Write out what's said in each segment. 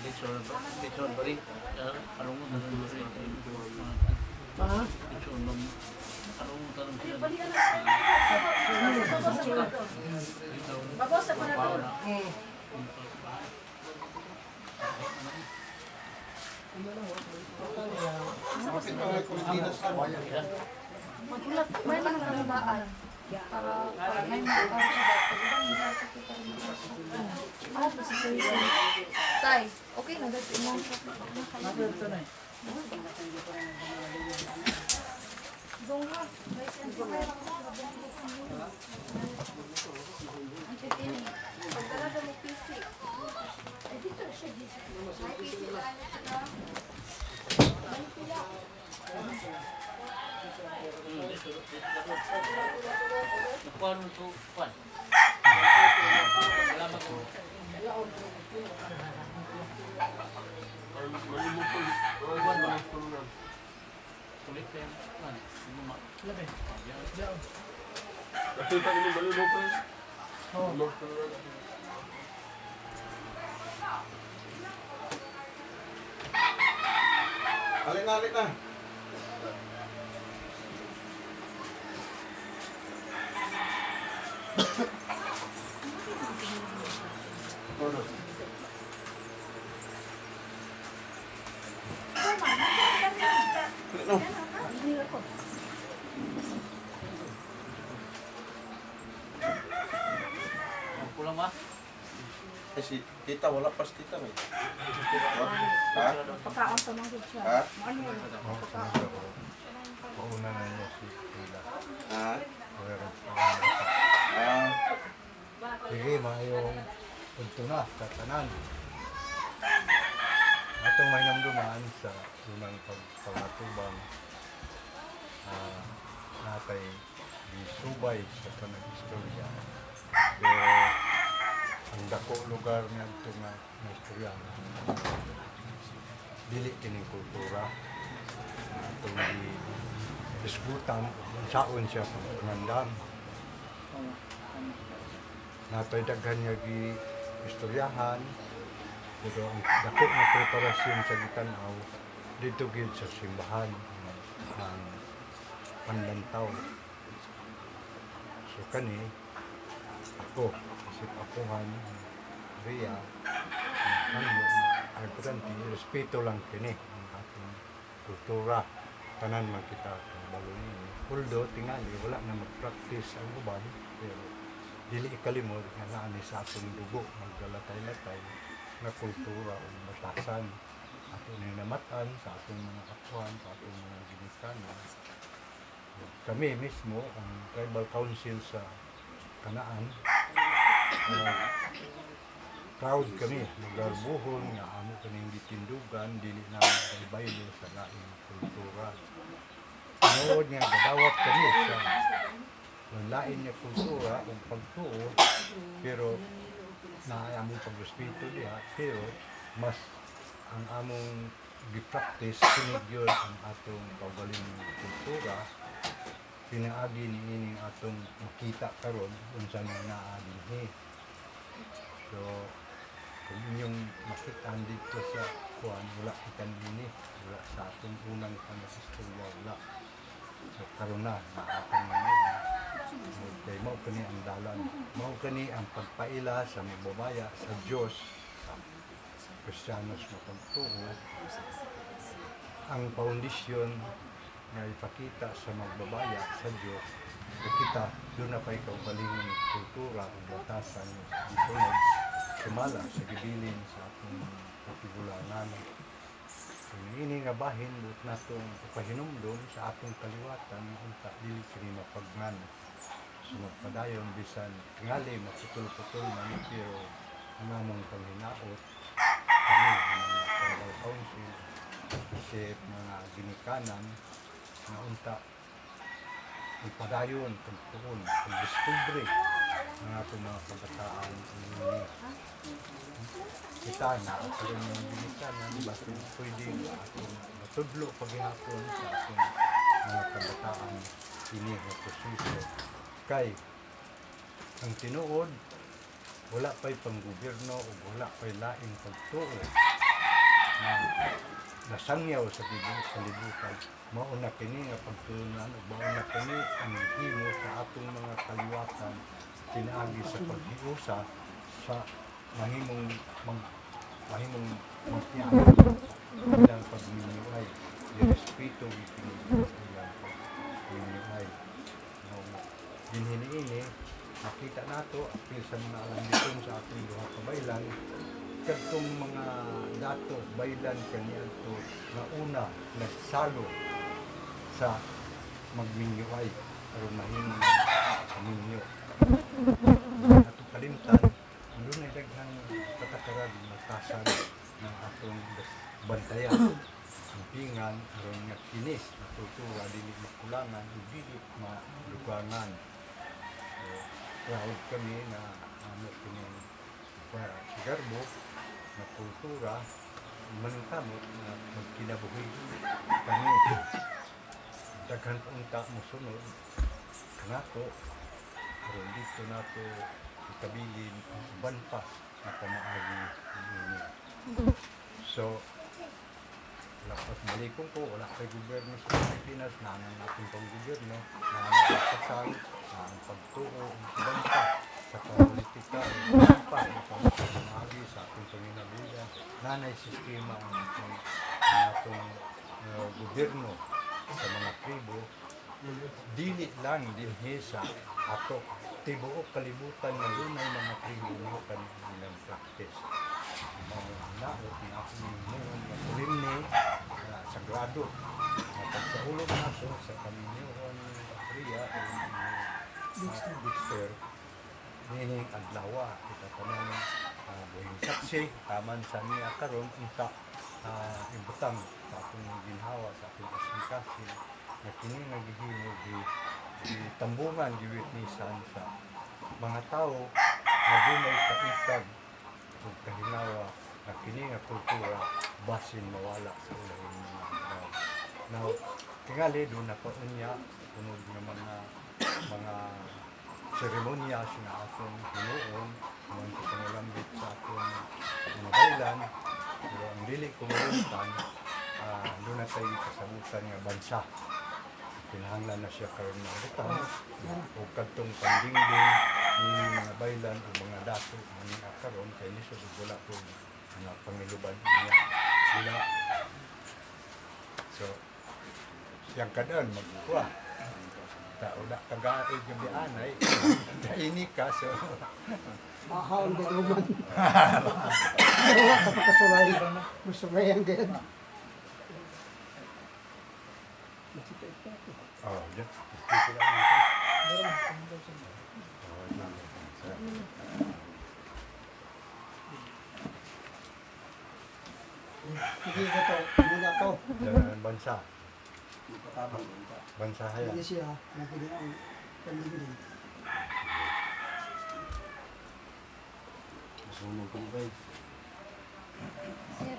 Picture bari. Anong mo tanong bari? Ha? Picture mo. Anong mo tanong sila? Babos ako na to. Bakit mga Pilipinas sa bayan yan? Magulat, may naman ang daan. Para may mga ano ba si Susan? Tay, okay na dito mo. Dongha, may sense ko kayo. Ang chitini. Pagkala mo PC. Ay dito siya dito. Ay PC lang na. Ay pila. Nakuha mo ito, Juan. Salamat po. Juan ba? Kulit pa yan, Juan. Kasi tayo ng malulupin. Alin na. Pulang ba? Eh si tita, wala pas tita may. Ha? Pagkaon sa mga siya. Ha? Ano yun? Mauna na niya si Tila. Ha? Meron pa. Ah, Sige, mayong punto na sa tanan. Atong may namdumaan sa unang pagpapatubang natay disubay sa tanang istorya. Pero ang dako lugar niya ito nga istorya. Dili kining kultura. Itong isgutan, saon siya pangandam. Natay daghan niya gi istoryahan. Pero ang dako nga preparasyon sa gitanaw dito gid sa simbahan ng Panlantaw. So kani ako isip akuhan Ria ang importante respeto lang kini ang ating kultura tanan man kita baluni. Although tingali wala na mag-practice ang uban pero dili ikalimod nga naa ni sa atong dugo maggalatay-latay na kultura o batasan ato ni namatan sa atong mga akwan sa atong mga ginikanan. Kami mismo ang tribal council sa Kanaan proud kami magarbuhon nga amo kaning gitindugan dili na baylo sa laing kultura. Nood nga gadawat kami sa lain niya kultura o pagtuo pero na among pagrespeto diha pero mas ang among gi-practice sunod yun ang atong kaugaling kultura pinaagi niining atong makita karon unsa nang naa dinhi. So kung inyong makita dito sa kuan wala ikan dinhi wala sa atong unang panasistorya wala. So karon na atong kay mao kani ang dalan mao kani ang pagpaila sa mibabaya sa Dios sa Kristiyanos nga pagtuo ang foundation nga ipakita sa magbabaya sa Dios na kita doon na pa ikaw balingin kultura o batasan gisunod sumala sa gibilin sa atong katigulangan. Ini nga bahin buot natong ipahinumdom sa atong kaliwatan unta dili kini mapagnan. So magpadayon bisan tingali maputol-putol man pero ang among panghinaot kami mga tribal council isip mga ginikanan na unta magpadayon pagtuon pagdiskubre ng atong mga kabataan ini kita na atong mga ginikanan basta pwede atong matudlo paghihapon sa atong mga kabataan ini nga proseso kay ang tinuod wala pa'y panggobyerno o wala pa'y laing pagtuo na nasangyaw sa kalibutan. Mauna kini nga pagtunan, mauna kini ang himo sa atong mga kaliwatan pinaagi sa paghiusa sa mahimong magtiyago ilang pagmimiway. Respeto ilang pagmimiway. Dinhini-ini, nakita nato apil sa mga alambiton sa atong duha ka baylan, kadtong mga dato baylan kaniadto na una nagsalo sa magminyuay aron mahimong minyo. Ato kalimtan, doon ay daghang patakaran magtasag ng atong bantayan. Ang pingan aron nga kinis na kultura dili makulangan dili malugangan. Proud kami na kini Sigarbo na kultura maningkamot na magkinabuhi kami. Daghan unta mo sunod nato aron dito nato ikabilin ang uban pa na pamaagi ninyo. So, lapas balikong ko, wala kay gobyerno sa Pilipinas, nanang natin pang gobyerno, nanang kasal, nanang pagtuo, uban pa sa politika, uban pa sa pamaagi sa ating panginabuyan, nanay sistema ang atong gobyerno sa mga tribo, dili lang dinhi sa ato tibuok kalibutan nga dunay mga tribo mo kanilang practice. Mga naot na akong mga solemne na sagrado na pagkaulog naso sa kaminyoon Korea o Dexter nining adlawa kita tanan buhing saksi taman sa niya karon unta ibutang sa akong ginhawa sa akong kasing-kasing na kini nga gihimo di tambungan giwitnisan sa mga tao nga dunay kaitag ug kahinawa na kini nga kultura basin mawala sa ulahing mga tao. Now, tingali doon na paunya tunod nga mga seremonyas na atong hinuon mga pangalambit sa atong mga baylan, pero ang dili kumulitan doon na tayo kasabutan nga bansa. Kinahanglan na siya karon na butang o kadtong pandingding ni mga baylan o mga dato ani karon kay lisod wala po mga pangiluban niya sila. So siyang kadaan magkuha tao na kagaid yung bianay daini ka so Mahal din naman. Wala ka pagkasulay. Masulay ang din. oh yeah. Hindi ko to. Muna to. Jangan bansa Katabang. bansa haya Hindi siya. Nagpili ang pandigilin. Sunog ko ba?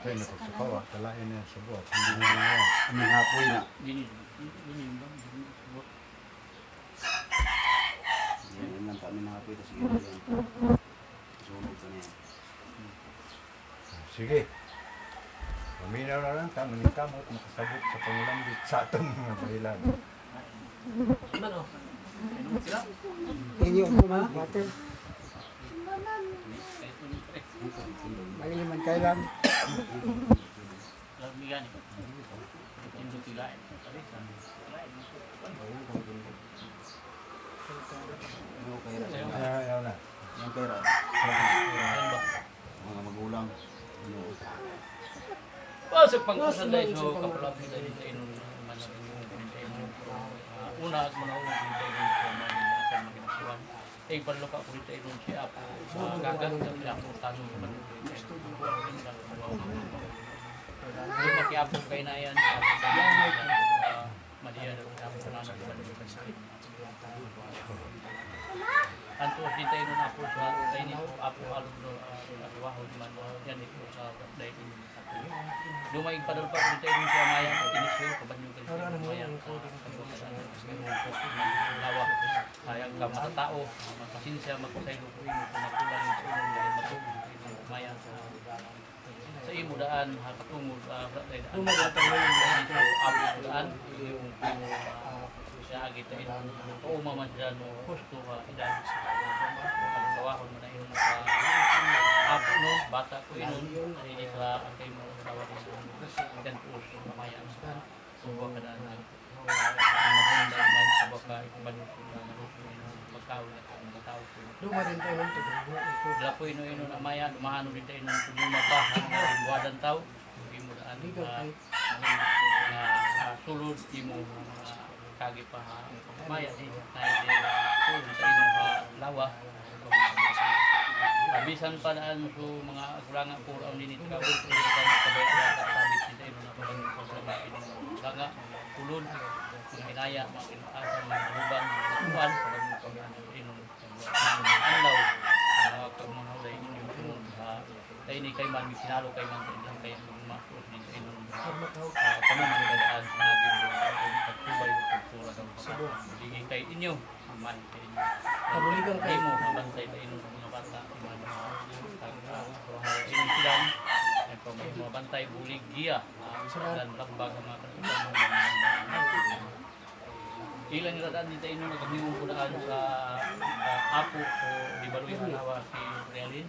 kay nakasukawa talain niya sa buhat hindi niya Ang hapoy na. Gini ba? Yan lang pa ang hapoy tas gino yan. Sunog ko niya. sige maminaw na lang ta maningkamot makasabot sa pangulambit sa atong mga bahilan. Ano? Ano sila? Hindi yung kuma. Water. Mali man kailan. Lagmigan eh. Indo kilain. Ano kaya ra? Ayaw na Ano kaya ra? Ano ba? Mga magulang. Ano? Pasok pang-usan dahil so kapalapit dahil sa inong una at manaunang dito yung sa maginasuan. Eh, palo ka ulit tayo nun siya po sa gagat sa siya po tanong naman. Yung makiapong kayo na yan, maliyan at kiapong na naman. Antos din tayo nun ako sa tayo nito, apo along doon, at wahod man, yan ito sa dahil Dumay pa doon pa ulit tayo nun siya mayang inisyo, kabanyugan siya mayang lawak. Hayang ka matatao, magpasinsya, magpasaylo ko rin, kung nakulang yung sunong dahil matubig, mayang sa mo daan katungod Dumadaan tayo dito apo mo daan yung siya agit ay tuuma man sila no gusto idan pagkawahon mo na yun apo no bata ko yun ay sa kay mo tawag sa dan po so mamaya sa subo ka daan ang man sa baka ikban pagkaw na tao ko Dumadaan tayo ng tubig. wala po ino na maya dumahano din tayo ng tulungan pa ang buwadan tao hindi mo daan na sulod di mo kagi pa maya di tayo din sulod tayo mga lawa abisan pa daan so mga kuranga po ang dinito ka ito tayo kabayan at sabit din tayo na pagkakas sa mga tulod mga inaya mga kinakasan mga lubang mga kuwan anlaw kag mga hulay inyong sunod tayo ni kay man sinalo kay man din kay mga din sa inyong kami mga dadaan sa naging pagtubay kultura daw hindi kay inyo man kay inyo Kabuligan kayo mo mabantay sa inyong mga bata man inyong silang ito may mga bantay bulig giya dan lambag ang mga kanilang ilang radaan din tayo nagkamingong punaan sa apo o di ba halawa si Realin